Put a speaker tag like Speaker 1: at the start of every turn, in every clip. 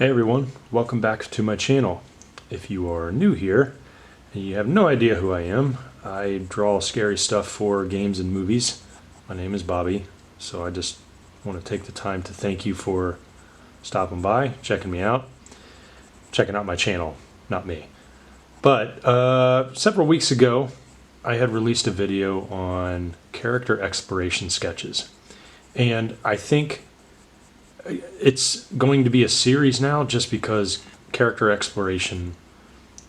Speaker 1: Hey everyone, welcome back to my channel. If you are new here and you have no idea who I am, I draw scary stuff for games and movies. My name is Bobby, so I just want to take the time to thank you for stopping by, checking me out, checking out my channel, not me. But several weeks ago, I had released a video on character exploration sketches. And I think it's going to be a series now just because character exploration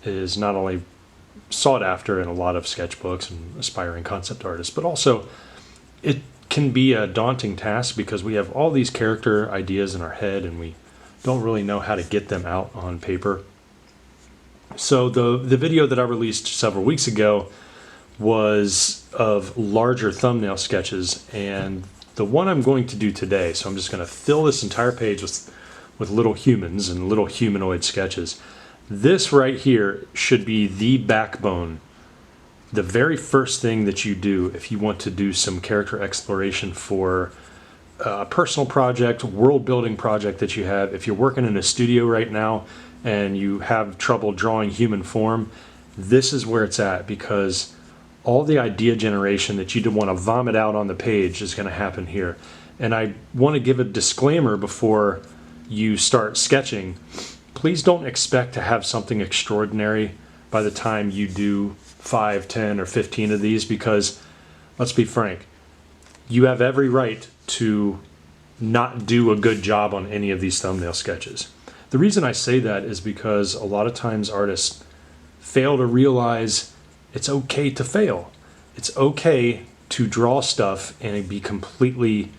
Speaker 1: is not only sought after in a lot of sketchbooks and aspiring concept artists, but also it can be a daunting task because we have all these character ideas in our head and we don't really know how to get them out on paper. So the video that I released several weeks ago was of larger thumbnail sketches, and the one I'm going to do today, so I'm just going to fill this entire page with little humans and little humanoid sketches. This right here should be the backbone, the very first thing that you do if you want to do some character exploration for a personal project, world building project that you have. If you're working in a studio right now and you have trouble drawing human form, this is where it's at, because all the idea generation that you want to vomit out on the page is going to happen here. And I want to give a disclaimer before you start sketching. Please don't expect to have something extraordinary by the time you do 5, 10, or 15 of these, because let's be frank, you have every right to not do a good job on any of these thumbnail sketches. The reason I say that is because a lot of times artists fail to realize it's okay to fail. It's okay to draw stuff and be completely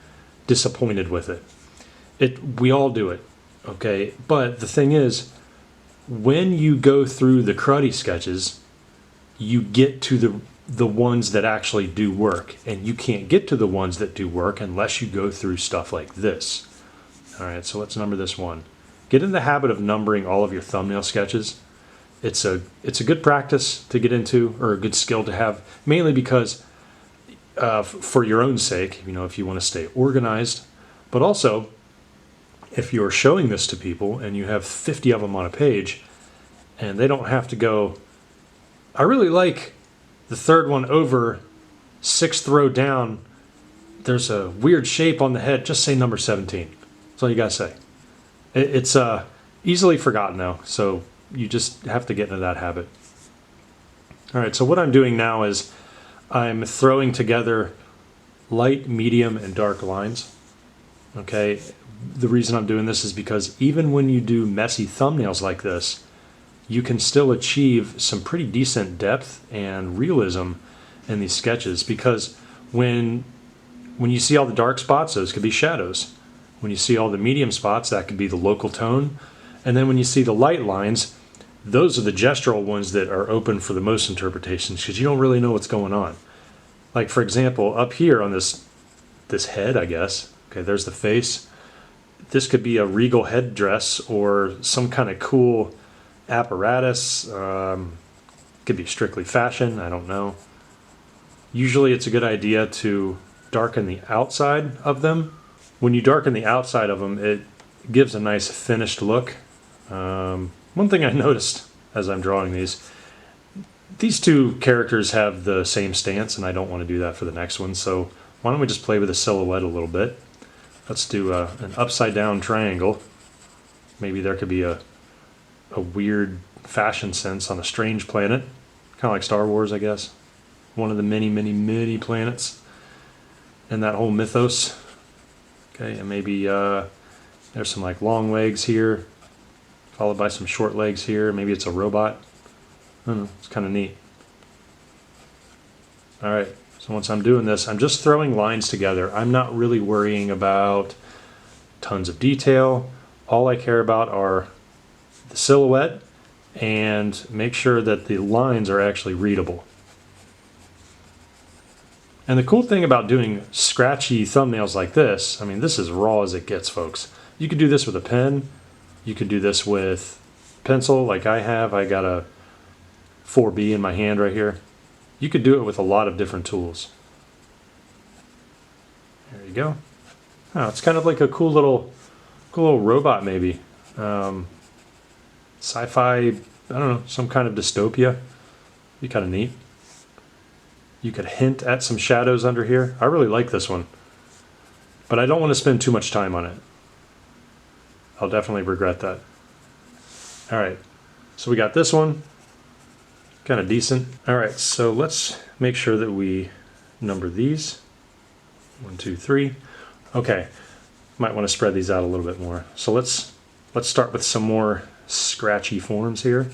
Speaker 1: disappointed with it. We all do it, okay? But the thing is, when you go through the cruddy sketches, you get to the ones that actually do work, and you can't get to the ones that do work unless you go through stuff like this. All right, so let's number this one. Get in the habit of numbering all of your thumbnail sketches. It's a good practice to get into, or a good skill to have, mainly because for your own sake, you know, if you want to stay organized, but also if you're showing this to people and you have 50 of them on a page and they don't have to go, I really like the third one over, 6th row down, there's a weird shape on the head, just say number 17. That's all you gotta say. It's easily forgotten though, so you just have to get into that habit. All right, so what I'm doing now is I'm throwing together light, medium, and dark lines. Okay, the reason I'm doing this is because even when you do messy thumbnails like this, you can still achieve some pretty decent depth and realism in these sketches, because when you see all the dark spots, those could be shadows. When you see all the medium spots, that could be the local tone. And then when you see the light lines, those are the gestural ones that are open for the most interpretations, because you don't really know what's going on. Like, for example, up here on this head, I guess, okay, there's the face. This could be a regal headdress or some kind of cool apparatus. Could be strictly fashion, I don't know. Usually it's a good idea to darken the outside of them. When you darken the outside of them, it gives a nice finished look. One thing I noticed as I'm drawing these two characters have the same stance, and I don't want to do that for the next one, so why don't we just play with the silhouette a little bit. Let's do an upside down triangle. Maybe there could be a weird fashion sense on a strange planet, kind of like Star Wars, I guess. One of the many planets in that whole mythos. Okay, and maybe there's some like long legs here, followed by some short legs here. Maybe it's a robot. I don't know, it's kind of neat. All right, so once I'm doing this, I'm just throwing lines together. I'm not really worrying about tons of detail. All I care about are the silhouette and make sure that the lines are actually readable. And the cool thing about doing scratchy thumbnails like this, I mean, this is raw as it gets, folks. You could do this with a pen. You could do this with pencil like I have. I got a 4B in my hand right here. You could do it with a lot of different tools. There you go. Oh, it's kind of like a cool little robot maybe. Sci-fi, I don't know, some kind of dystopia. Be kind of neat. You could hint at some shadows under here. I really like this one, but I don't want to spend too much time on it. I'll definitely regret that. All right, so we got this one, kind of decent. All right, so let's make sure that we number these. 1, 2, 3. Okay, might want to spread these out a little bit more. So let's start with some more scratchy forms here.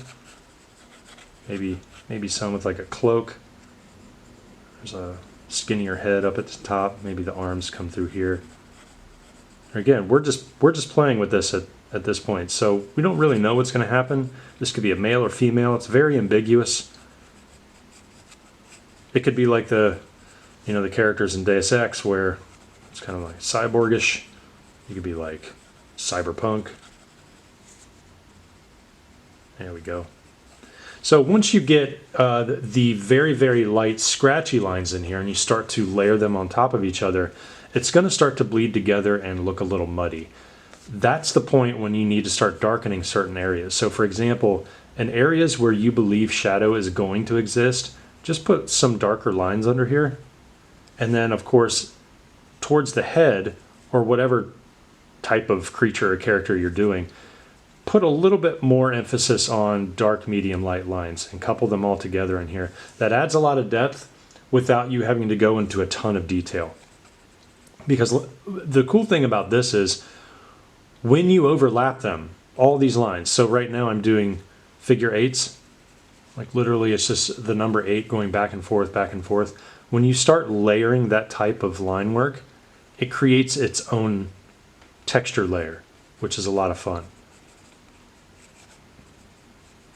Speaker 1: Maybe some with like a cloak. There's a skinnier head up at the top. Maybe the arms come through here. Again, we're just playing with this at this point, so we don't really know what's going to happen. This could be a male or female. It's very ambiguous. It could be like the characters in Deus Ex, where it's kind of like cyborgish. You could be like cyberpunk. There we go. So once you get the very, very light scratchy lines in here and you start to layer them on top of each other, it's going to start to bleed together and look a little muddy. That's the point when you need to start darkening certain areas. So for example, in areas where you believe shadow is going to exist, just put some darker lines under here. And then of course, towards the head or whatever type of creature or character you're doing, put a little bit more emphasis on dark, medium, light lines and couple them all together in here. That adds a lot of depth without you having to go into a ton of detail. Because the cool thing about this is when you overlap them, all these lines. So right now I'm doing figure eights. Like literally it's just the number 8 going back and forth, back and forth. When you start layering that type of line work, it creates its own texture layer, which is a lot of fun.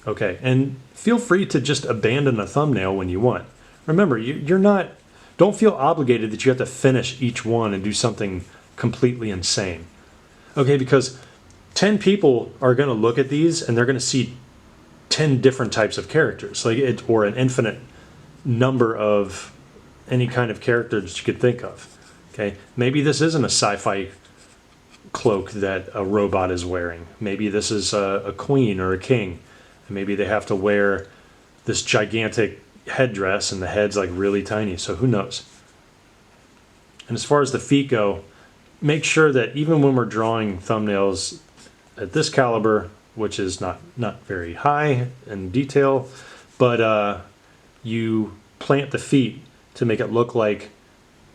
Speaker 1: Okay, and feel free to just abandon a thumbnail when you want. Remember, don't feel obligated that you have to finish each one and do something completely insane. Okay, because 10 people are going to look at these and they're going to see 10 different types of characters, or an infinite number of any kind of character that you could think of. Okay, maybe this isn't a sci-fi cloak that a robot is wearing. Maybe this is a queen or a king. And maybe they have to wear this gigantic headdress and the head's like really tiny, so who knows? And as far as the feet go, make sure that even when we're drawing thumbnails at this caliber, which is not very high in detail, but you plant the feet to make it look like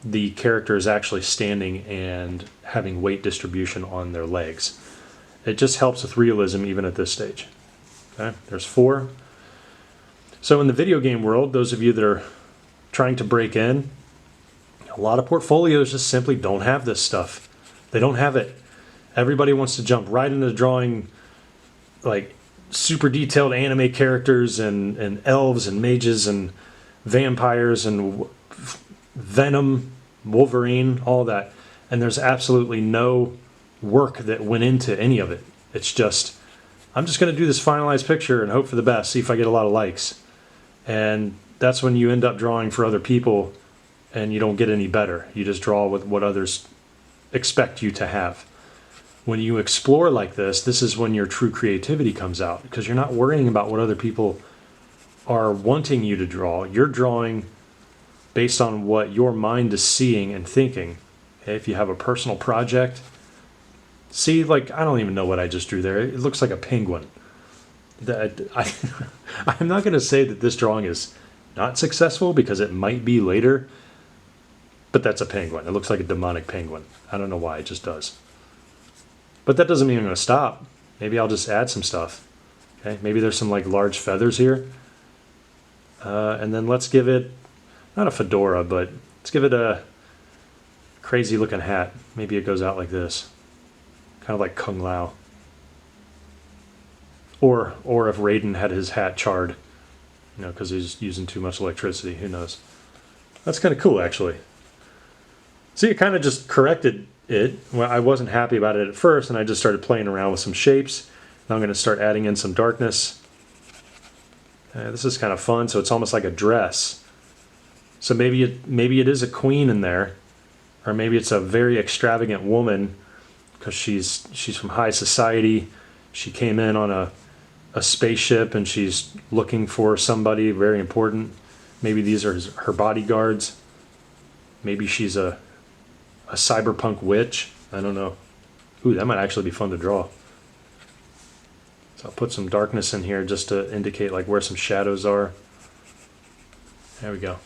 Speaker 1: the character is actually standing and having weight distribution on their legs. It just helps with realism even at this stage. Okay, there's 4. So in the video game world, those of you that are trying to break in, a lot of portfolios just simply don't have this stuff. They don't have it. Everybody wants to jump right into drawing like super detailed anime characters and elves and mages and vampires and Venom, Wolverine, all that. And there's absolutely no work that went into any of it. It's just, I'm just going to do this finalized picture and hope for the best, see if I get a lot of likes. And that's when you end up drawing for other people and you don't get any better. You just draw with what others expect you to have. When you explore like this is when your true creativity comes out, because you're not worrying about what other people are wanting you to draw. You're drawing based on what your mind is seeing and thinking. Okay? If you have a personal project, see, like, I don't even know what I just drew there. It looks like a penguin. I'm not going to say that this drawing is not successful, because it might be later, but that's a penguin. It looks like a demonic penguin. I don't know why, it just does. But that doesn't mean I'm going to stop. Maybe I'll just add some stuff. Okay, maybe there's some like large feathers here. And then let's give it, not a fedora, but let's give it a crazy looking hat. Maybe it goes out like this. Kind of like Kung Lao. Or if Raiden had his hat charred, because he's using too much electricity, who knows. That's kind of cool, actually. See, it kind of just corrected it. Well, I wasn't happy about it at first, and I just started playing around with some shapes. Now I'm going to start adding in some darkness. This is kind of fun, so it's almost like a dress. So maybe it is a queen in there, or maybe it's a very extravagant woman, because she's from high society. she came in on a spaceship and she's looking for somebody very important. Maybe these are her bodyguards. Maybe she's a cyberpunk witch. I don't know. Ooh, that might actually be fun to draw. So I'll put some darkness in here just to indicate like where some shadows are. There we go.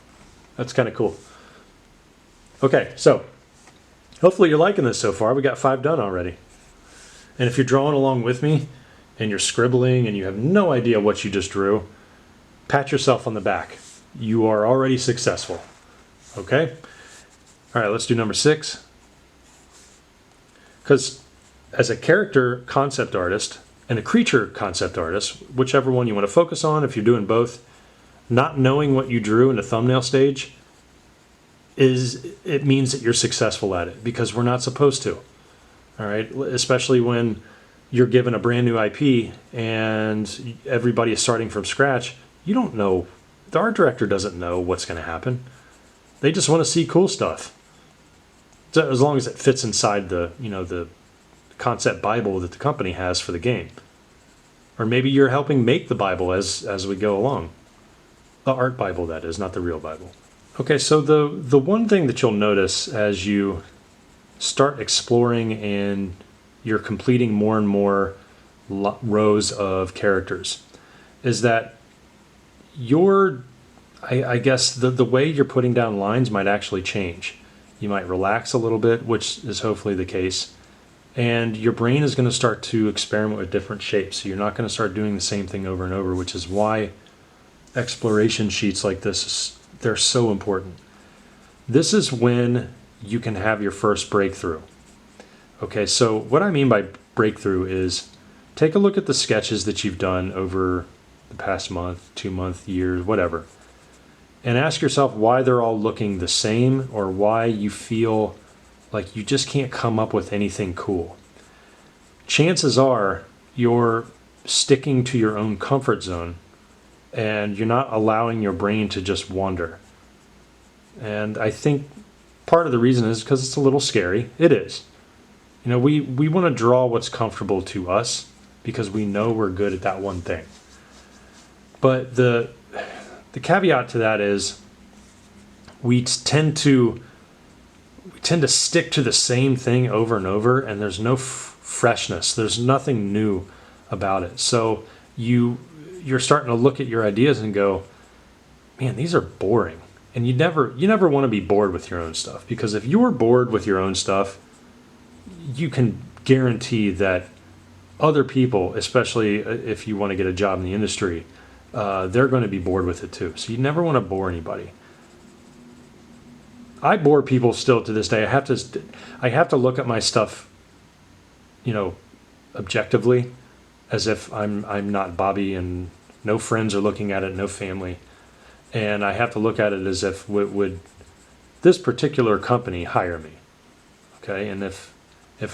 Speaker 1: That's kind of cool. Okay, so hopefully you're liking this so far. We got 5 done already. And if you're drawing along with me and you're scribbling and you have no idea what you just drew, pat yourself on the back. You are already successful. Okay? All right, let's do number 6. Because as a character concept artist and a creature concept artist, whichever one you want to focus on, if you're doing both, not knowing what you drew in the thumbnail stage it means that you're successful at it, because we're not supposed to. All right, especially when you're given a brand new IP and everybody is starting from scratch. You don't know, the art director doesn't know what's going to happen. They just want to see cool stuff. So as long as it fits inside the concept Bible that the company has for the game. Or maybe you're helping make the Bible as we go along. The art Bible, that is, not the real Bible. Okay, so the one thing that you'll notice as you start exploring and you're completing more and more rows of characters is that I guess the way you're putting down lines might actually change. You might relax a little bit, which is hopefully the case. And your brain is going to start to experiment with different shapes. So you're not going to start doing the same thing over and over, which is why exploration sheets like this, they're so important. This is when you can have your first breakthrough. Okay, so what I mean by breakthrough is take a look at the sketches that you've done over the past month, 2 month, years, whatever, and ask yourself why they're all looking the same, or why you feel like you just can't come up with anything cool. Chances are you're sticking to your own comfort zone and you're not allowing your brain to just wander. And I think part of the reason is because it's a little scary. It is. You know, we want to draw what's comfortable to us because we know we're good at that one thing. But the caveat to that is we tend to stick to the same thing over and over, and there's no freshness. There's nothing new about it. So you're starting to look at your ideas and go, man, these are boring. And you never want to be bored with your own stuff, because if you're bored with your own stuff, you can guarantee that other people, especially if you want to get a job in the industry, they're going to be bored with it too. So you never want to bore anybody. I bore people still to this day. I have to look at my stuff, objectively, as if I'm not Bobby and no friends are looking at it, no family. And I have to look at it as if would this particular company hire me? Okay, and if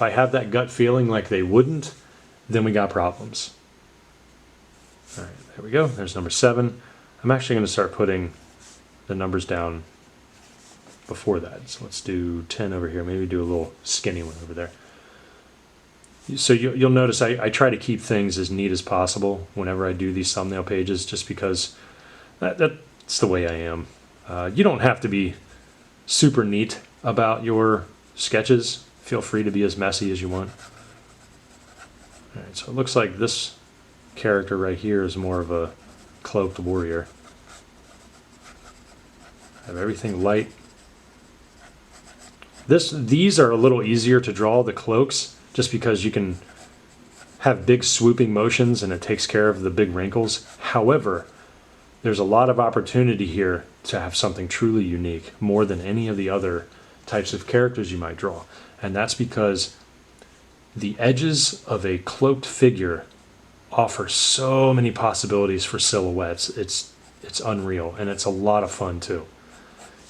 Speaker 1: I have that gut feeling like they wouldn't, then we got problems. All right, there we go. There's number 7. I'm actually going to start putting the numbers down before that. So let's do 10 over here. Maybe do a little skinny one over there. So you'll notice I try to keep things as neat as possible whenever I do these thumbnail pages, just because that's the way I am. You don't have to be super neat about your sketches. Feel free to be as messy as you want. All right, so it looks like this character right here is more of a cloaked warrior. Have everything light. These are a little easier to draw, the cloaks, just because you can have big swooping motions and it takes care of the big wrinkles. However, there's a lot of opportunity here to have something truly unique, more than any of the other types of characters you might draw. And that's because the edges of a cloaked figure offer so many possibilities for silhouettes. It's unreal, and it's a lot of fun too.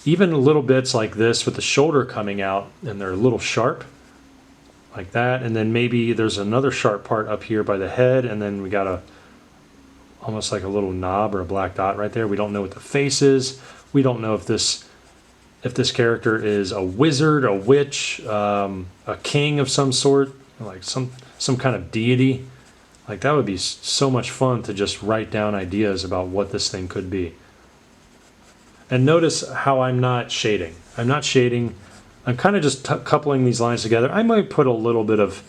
Speaker 1: Even little bits like this with the shoulder coming out and they're a little sharp, like that, and then maybe there's another sharp part up here by the head, and then we got almost like a little knob or a black dot right there. We don't know what the face is. We don't know if this character is a wizard, a witch, a king of some sort, like some kind of deity. Like that would be so much fun to just write down ideas about what this thing could be. And notice how I'm not shading. I'm not shading. I'm kind of just coupling these lines together. I might put a little bit of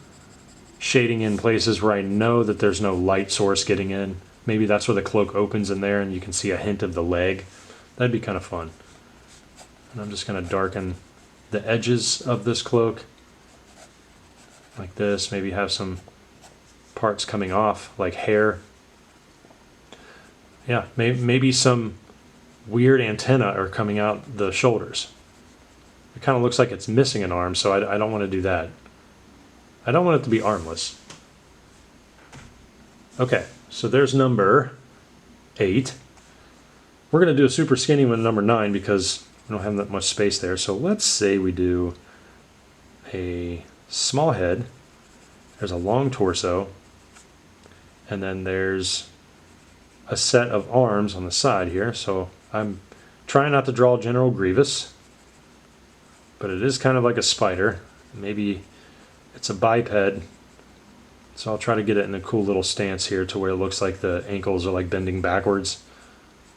Speaker 1: shading in places where I know that there's no light source getting in. Maybe that's where the cloak opens in there and you can see a hint of the leg. That'd be kind of fun. And I'm just going to darken the edges of this cloak like this. Maybe have some parts coming off like hair. Yeah, maybe some weird antenna are coming out the shoulders. It kind of looks like it's missing an arm, so I don't want to do that. I don't want it to be armless. Okay, so there's number 8. We're going to do a super skinny one, number 9, because we don't have that much space there. So let's say we do a small head. There's a long torso. And then there's a set of arms on the side here. So I'm trying not to draw General Grievous, but it is kind of like a spider. Maybe it's a biped. So I'll try to get it in a cool little stance here to where it looks like the ankles are like bending backwards.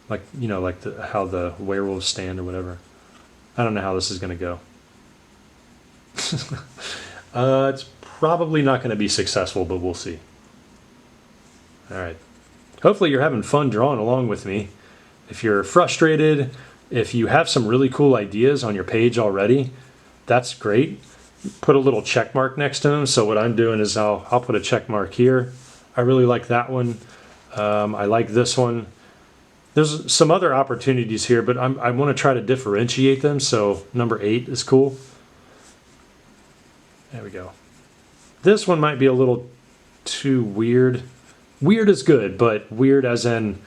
Speaker 1: Like, you know, like how the werewolves stand or whatever. I don't know how this is going to go. It's probably not going to be successful, but we'll see. All right. Hopefully you're having fun drawing along with me. If you're frustrated, if you have some really cool ideas on your page already, that's great. Put a little check mark next to them. So what I'm doing is I'll put a check mark here. I really like that one. I like this one. There's some other opportunities here, but I want to try to differentiate them. So number 8 is cool. There we go. This one might be a little too weird. Weird is good, but weird as in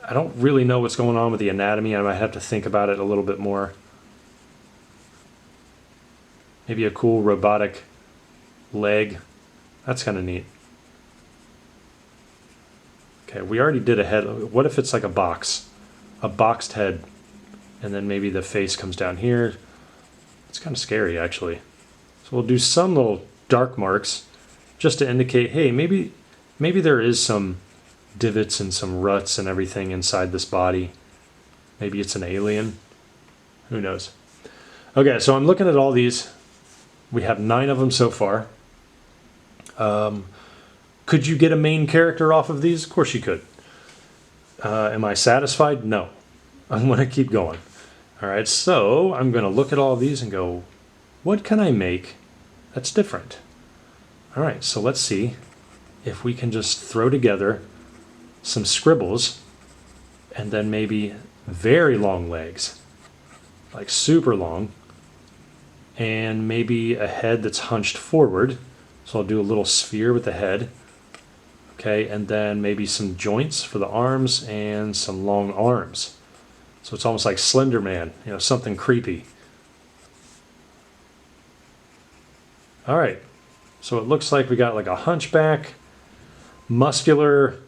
Speaker 1: I don't really know what's going on with the anatomy. I might have to think about it a little bit more. Maybe a cool robotic leg. That's kind of neat. Okay, we already did a head. What if it's like a box? A boxed head. And then maybe the face comes down here. It's kind of scary, actually. So we'll do some little dark marks just to indicate, hey, maybe there is some divots and some ruts and everything inside this body. Maybe it's an alien. Who knows? Okay, so I'm looking at all these. We have 9 of them so far. Could you get a main character off of these? Of course you could. Am I satisfied? No. I'm going to keep going. All right, so I'm going to look at all of these and go, what can I make that's different? All right, so let's see if we can just throw together some scribbles and then maybe very long legs, like super long, and maybe a head that's hunched forward. So I'll do a little sphere with the head. Okay, and then maybe some joints for the arms and some long arms. So it's almost like Slender Man, you know, something creepy. All right, so it looks like we got like a hunchback, muscular,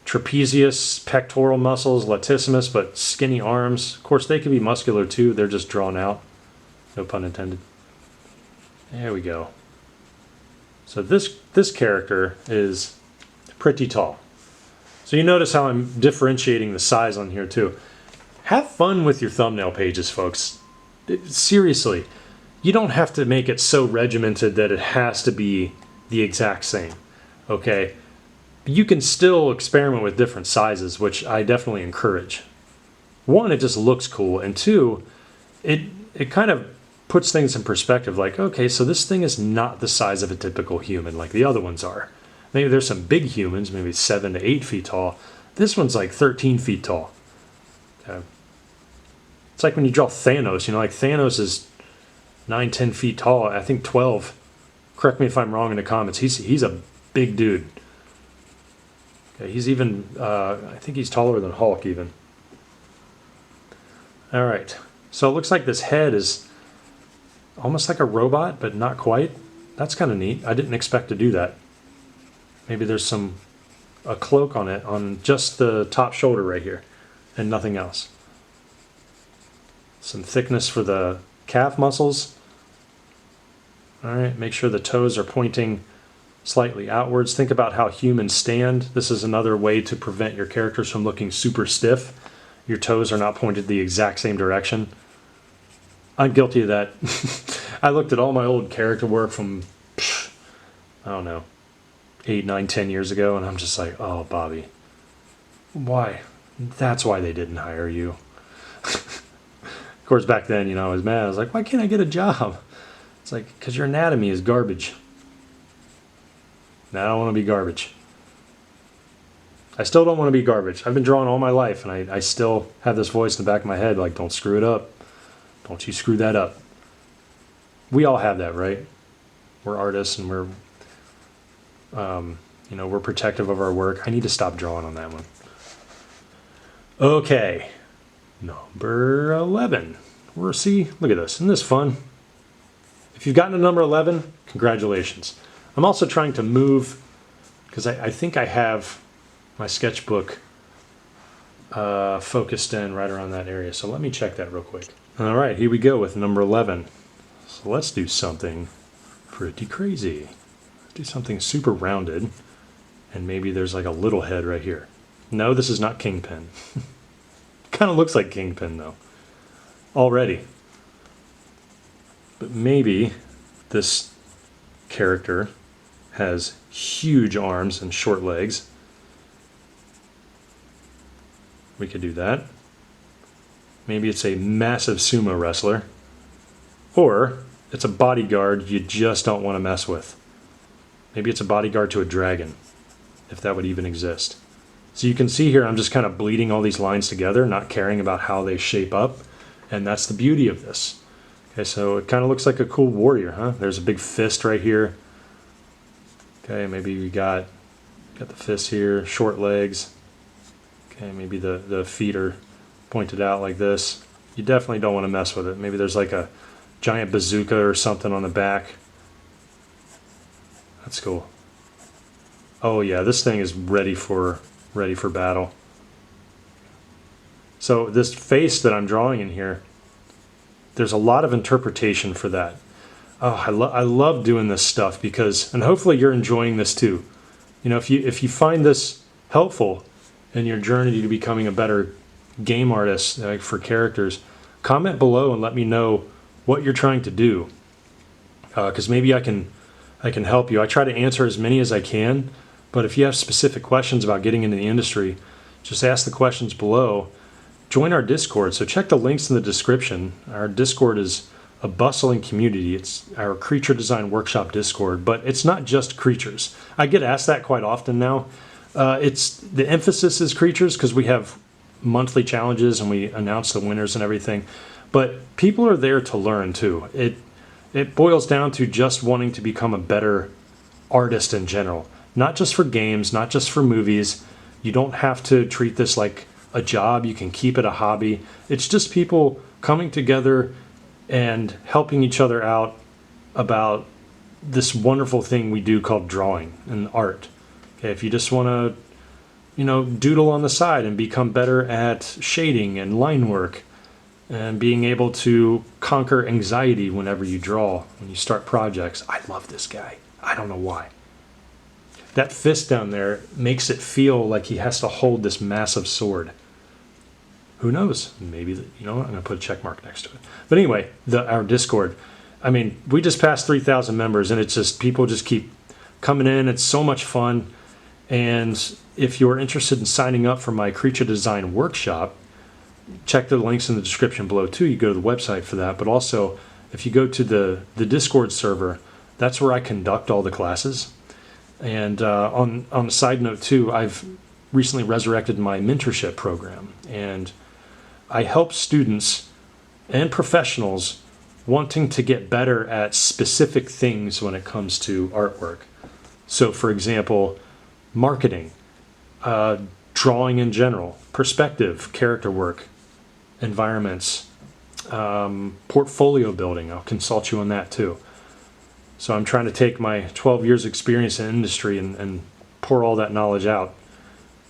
Speaker 1: trapezius, pectoral muscles, latissimus, but skinny arms. Of course, they can be muscular too. They're just drawn out. No pun intended. There we go. So this character is pretty tall. So you notice how I'm differentiating the size on here too. Have fun with your thumbnail pages, folks. Seriously, you don't have to make it so regimented that it has to be the exact same. Okay? You can still experiment with different sizes, which I definitely encourage. 1, it just looks cool, and 2, it kind of puts things in perspective, like, okay, so this thing is not the size of a typical human like the other ones are. Maybe there's some big humans, maybe 7 to 8 feet tall. This one's like 13 feet tall. Okay. It's like when you draw Thanos, you know, like Thanos is 9, 10 feet tall. I think 12. Correct me if I'm wrong in the comments. He's a big dude. Okay, he's even, I think he's taller than Hulk even. All right. So it looks like this head is almost like a robot, but not quite. That's kind of neat. I didn't expect to do that. Maybe there's a cloak on it, on just the top shoulder right here, and nothing else. Some thickness for the calf muscles. All right, make sure the toes are pointing slightly outwards. Think about how humans stand. This is another way to prevent your characters from looking super stiff. Your toes are not pointed the exact same direction. I'm guilty of that. I looked at all my old character work from, I don't know, 8, 9, 10 years ago, and I'm just like, oh, Bobby, why? That's why they didn't hire you. Of course, back then, I was mad. I was like, why can't I get a job? It's like, because your anatomy is garbage. Now I don't want to be garbage. I still don't want to be garbage. I've been drawing all my life, and I still have this voice in the back of my head like, don't screw it up. Don't you screw that up. We all have that, right? We're artists, and we're protective of our work. I need to stop drawing on that one. Okay, number 11. Look at this. Isn't this fun? If you've gotten to number 11, congratulations. I'm also trying to move, because I think I have my sketchbook focused in right around that area. So let me check that real quick. All right, here we go with number 11. So let's do something pretty crazy. Let's do something super rounded, and maybe there's like a little head right here. No, this is not Kingpin. Kind of looks like Kingpin though, already. But maybe this character has huge arms and short legs. We could do that. Maybe it's a massive sumo wrestler. Or it's a bodyguard you just don't want to mess with. Maybe it's a bodyguard to a dragon, if that would even exist. So you can see here I'm just kind of bleeding all these lines together, not caring about how they shape up. And that's the beauty of this. Okay, so it kind of looks like a cool warrior, huh? There's a big fist right here. Okay, maybe we got the fist here, short legs. Okay, maybe the feet are pointed out like this. You definitely don't want to mess with it. Maybe there's like a giant bazooka or something on the back. That's cool. Oh yeah, this thing is ready for battle. So this face that I'm drawing in here, there's a lot of interpretation for that. Oh, I love doing this stuff because, and hopefully you're enjoying this too. If you find this helpful in your journey to becoming a better game artist for characters, comment below and let me know what you're trying to do. Because maybe I can help you. I try to answer as many as I can, but if you have specific questions about getting into the industry, just ask the questions below. Join our Discord. So check the links in the description. Our Discord is a bustling community. It's our Creature Design Workshop Discord, but it's not just creatures. I get asked that quite often now. The emphasis is creatures because we have monthly challenges and we announce the winners and everything. But people are there to learn too. It boils down to just wanting to become a better artist in general. Not just for games, not just for movies. You don't have to treat this like a job. You can keep it a hobby. It's just people coming together and helping each other out about this wonderful thing we do called drawing and art. Okay, if you just want to, doodle on the side and become better at shading and line work and being able to conquer anxiety whenever you draw, when you start projects. I love this guy. I don't know why. That fist down there makes it feel like he has to hold this massive sword. Who knows? Maybe, I'm going to put a check mark next to it. But anyway, our Discord. I mean, we just passed 3,000 members, and it's just, people just keep coming in. It's so much fun. And if you're interested in signing up for my Creature Design Workshop, check the links in the description below too. You go to the website for that. But also, if you go to the Discord server, that's where I conduct all the classes. And on a side note too, I've recently resurrected my mentorship program, and I help students and professionals wanting to get better at specific things when it comes to artwork. So for example, marketing, drawing in general, perspective, character work, environments, portfolio building. I'll consult you on that too. So I'm trying to take my 12 years experience in industry and pour all that knowledge out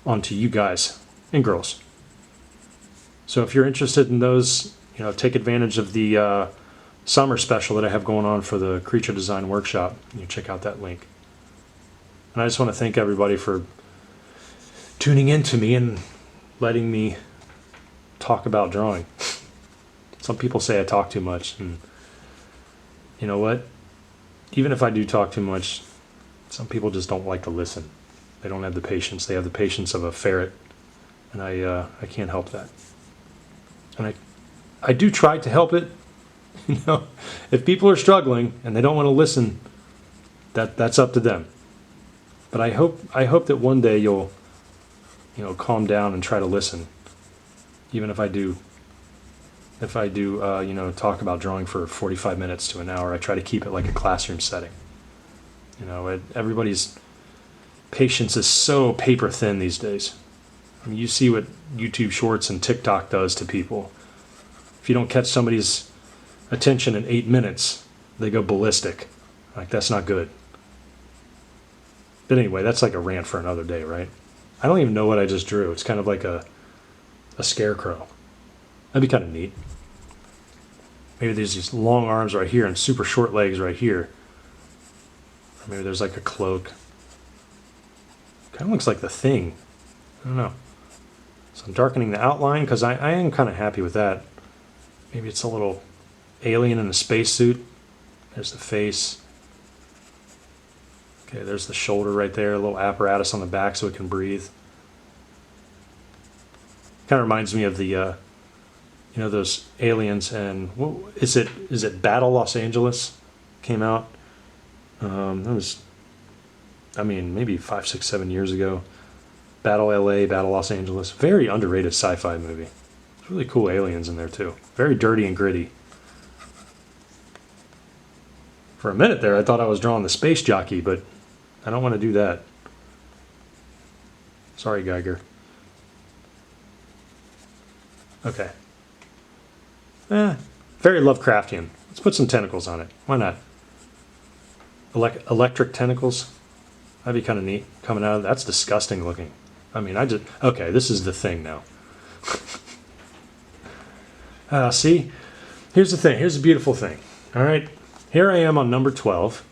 Speaker 1: onto you guys and girls. So if you're interested in those, take advantage of the summer special that I have going on for the Creature Design Workshop. You check out that link. And I just want to thank everybody for tuning in to me and letting me talk about drawing. Some people say I talk too much, and you know what? Even if I do talk too much, some people just don't like to listen. They don't have the patience. They have the patience of a ferret, and I can't help that. And I do try to help it. You know, if people are struggling and they don't want to listen, that's up to them. But I hope that one day you'll, calm down and try to listen. Even if I do, talk about drawing for 45 minutes to an hour, I try to keep it like a classroom setting. Everybody's patience is so paper thin these days. I mean, you see what YouTube Shorts and TikTok does to people. If you don't catch somebody's attention in 8 minutes, they go ballistic. Like, that's not good. But anyway, that's like a rant for another day, right? I don't even know what I just drew. It's kind of like a scarecrow. That'd be kind of neat. Maybe there's these long arms right here and super short legs right here. Or maybe there's like a cloak. Kind of looks like the Thing. I don't know. So I'm darkening the outline because I am kind of happy with that. Maybe it's a little alien in a spacesuit. There's the face. Okay, there's the shoulder right there, a little apparatus on the back so it can breathe. Kind of reminds me of the, those aliens and is it Battle Los Angeles came out? That was, maybe 5, 6, 7 years ago. Battle LA, Battle Los Angeles. Very underrated sci-fi movie. There's really cool aliens in there too. Very dirty and gritty. For a minute there, I thought I was drawing the space jockey, but I don't want to do that. Sorry, Geiger. Okay. Very Lovecraftian. Let's put some tentacles on it. Why not? Electric tentacles. That'd be kind of neat. Coming out of that's disgusting looking. Okay, this is the Thing now. See? Here's the thing. Here's the beautiful thing. All right? Here I am on number 12.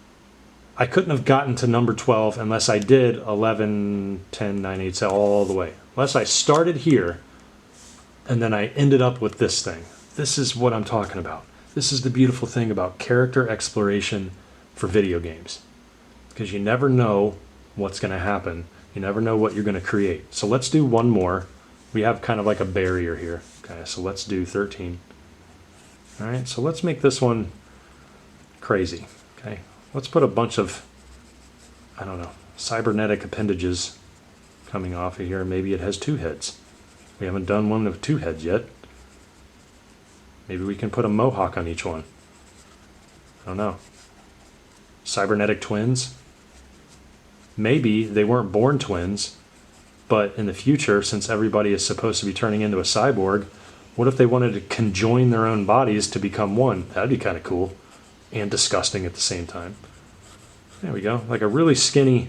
Speaker 1: I couldn't have gotten to number 12 unless I did 11, 10, 9, 8, 7, all the way. Unless I started here and then I ended up with this thing. This is what I'm talking about. This is the beautiful thing about character exploration for video games. Because you never know what's going to happen. You never know what you're going to create. So let's do one more. We have kind of like a barrier here. Okay, so let's do 13. All right, so let's make this one crazy. Okay, let's put a bunch of, cybernetic appendages coming off of here. Maybe it has 2 heads. We haven't done one with 2 heads yet. Maybe we can put a mohawk on each one. I don't know. Cybernetic twins. Maybe they weren't born twins, but in the future, since everybody is supposed to be turning into a cyborg, what if they wanted to conjoin their own bodies to become one? That'd be kind of cool and disgusting at the same time. There we go. Like a really skinny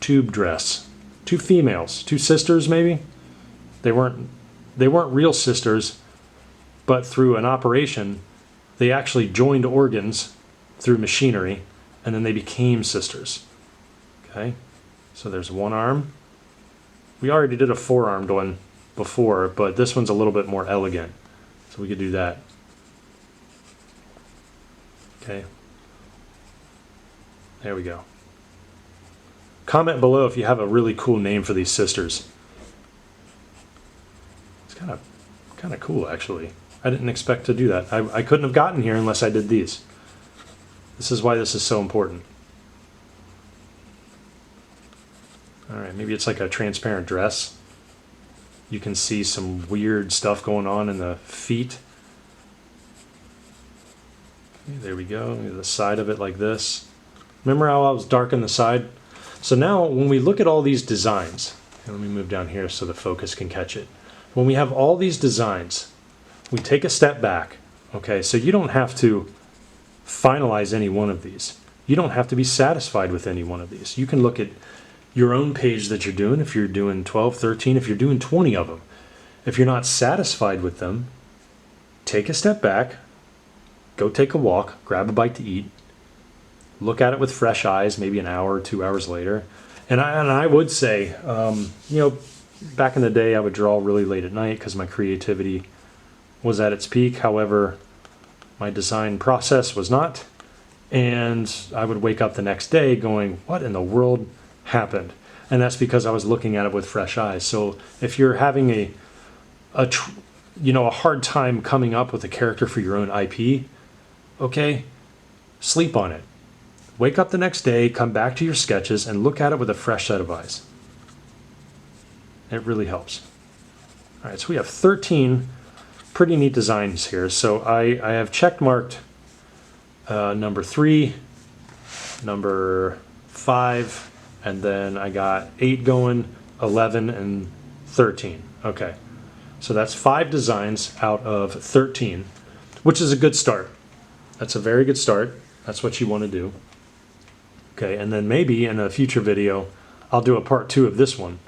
Speaker 1: tube dress. 2 females, 2 sisters maybe. They weren't real sisters, but through an operation, they actually joined organs through machinery, and then they became sisters. Okay, so there's one arm. We already did a 4-armed one before, but this one's a little bit more elegant, so we could do that. Okay, there we go. Comment below if you have a really cool name for these sisters. It's kind of cool, actually. I didn't expect to do that. I couldn't have gotten here unless I did these. This is why this is so important. All right, maybe it's like a transparent dress. You can see some weird stuff going on in the feet. Okay, there we go. The side of it like this. Remember how I was darking the side? So now when we look at all these designs, let me move down here so the focus can catch it. When we have all these designs, we take a step back. Okay, so you don't have to finalize any one of these. You don't have to be satisfied with any one of these. You can look at your own page that you're doing, if you're doing 12, 13, if you're doing 20 of them. If you're not satisfied with them, take a step back, go take a walk, grab a bite to eat, look at it with fresh eyes, maybe an hour or 2 hours later. And I would say, you know, back in the day I would draw really late at night because my creativity was at its peak. However, my design process was not. And I would wake up the next day going, what in the world happened? And that's because I was looking at it with fresh eyes. So if you're having a hard time coming up with a character for your own IP, okay, sleep on it. Wake up the next day, come back to your sketches, and look at it with a fresh set of eyes. It really helps. All right, so we have 13 pretty neat designs here. So I have check marked number 3, number 5, and then I got 8 going, 11, and 13. Okay, so that's 5 designs out of 13, which is a good start. That's a very good start. That's what you want to do. Okay, and then maybe in a future video, I'll do a part 2 of this one,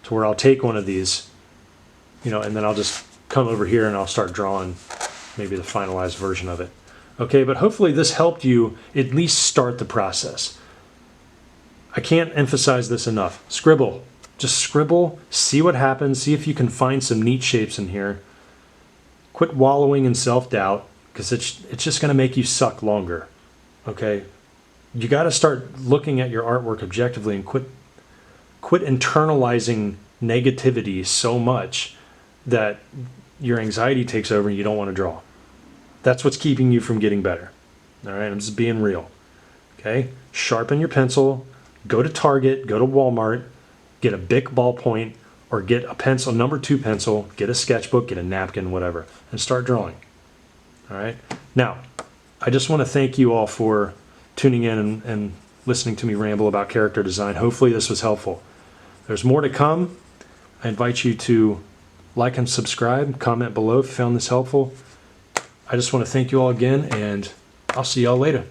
Speaker 1: to where I'll take one of these, you know, and then I'll just come over here and I'll start drawing maybe the finalized version of it. Okay, but hopefully this helped you at least start the process. I can't emphasize this enough. Scribble. Just scribble, see what happens, see if you can find some neat shapes in here. Quit wallowing in self-doubt, because it's just going to make you suck longer. Okay? You got to start looking at your artwork objectively and quit internalizing negativity so much that your anxiety takes over and you don't want to draw. That's what's keeping you from getting better. All right, I'm just being real. Okay, sharpen your pencil, go to Target, go to Walmart, get a Bic ballpoint, or get a pencil, number 2 pencil, get a sketchbook, get a napkin, whatever, and start drawing. All right, now, I just want to thank you all for tuning in and listening to me ramble about character design. Hopefully this was helpful. There's more to come. I invite you to like and subscribe, comment below if you found this helpful. I just want to thank you all again, and I'll see y'all later.